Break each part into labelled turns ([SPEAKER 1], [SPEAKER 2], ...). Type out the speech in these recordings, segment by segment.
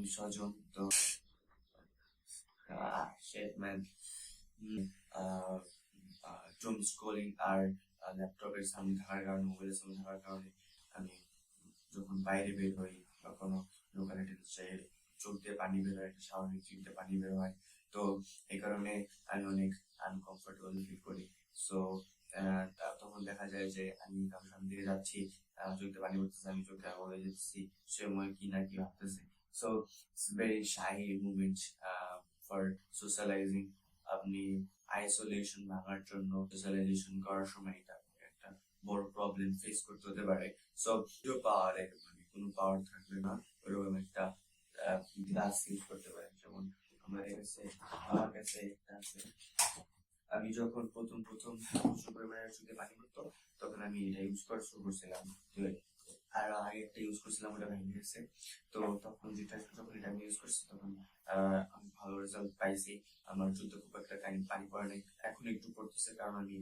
[SPEAKER 1] আমি স্বজন তো shit man জুম স্ক্রলিং আর ল্যাপটপের সামনে থাকার কারণে মোবাইলের সামনে থাকার কারণে আমি যখন বাইরে বের হই বা কোনো লোকালিটিতে যাই চোখ দিয়ে পানি বের হয়, একটা স্বাভাবিক চোখ দিয়ে পানি বের হয়। তো এই কারণে আমি অনেক আনকমফোর্টেবল ফিল করি। সো তখন দেখা যায় যে আমি কারোর সামনে দিয়ে যাচ্ছি, চোখ দিয়ে পানি পড়তেছে, আমি চোখে হয়ে যেতেছি, সে মনে কি না কি ভাবতেছে। So it's very shy movement for socialising. আপনি আইসোলেশন ভাঙার জন্য সোশ্যালাইজেশন করার সময় এটা একটা বড় প্রবলেম ফেস করতে হতে পারে। সো পাওয়ার মানে কোনো পাওয়ার থাকবে না, ওরকম একটা গ্লাস ইউজ করতে পারেন। যেমন আমার কাছে একটা আছে। আমি যখন প্রথম প্রচুর পরিমাণে চোখে পানি পড়তো, তখন আমি এটা ইউজ করা শুরু করছিলাম। আর আগে একটা ইউজ করছিলাম, ওটা ভেঙে গেছে। তো তখন যখন এটা আমি ইউজ করছি, তখন আমি ভালো রেজাল্ট পাইছি। আমার চোখে খুব একটা পানি পড়ে নাই। এখন একটু পড়তেছে, কারণ আমি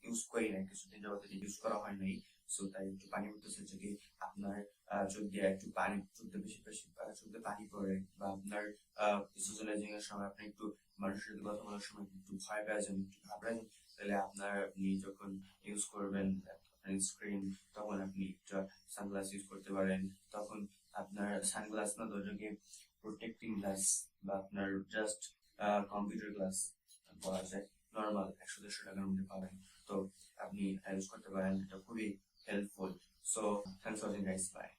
[SPEAKER 1] ইউজ করি নাই, কিছুদিন যাবত ইউজ করা হয় নাই। সো তাই একটু পানি পড়তেছে। যদি আপনার চোখ দিয়ে একটু পানি, চোখ দিয়ে বেশি বেশি চোখ দিয়ে পানি পড়ে, বা আপনার সোশ্যালাইজিং এর সময় আপনি একটু মানুষের সাথে কথা বলার সময় একটু ভয় পেয়ে যান, একটু ঘাবড়ে যান, তাহলে আপনি যখন ইউজ করবেন স্ক্রিন, তখন আপনি একটা সানগ্লাস ইউজ করতে পারেন। তখন আপনার সানগ্লাস না, ধরে প্রোটেক্টিং গ্লাস, বা আপনার জাস্ট কম্পিউটার গ্লাস বলা যায়, নর্মাল 100-150 টাকার মধ্যে পাবেন। তো আপনি ইউজ করতে পারেন, এটা খুবই helpful. So thanks for watching guys, by.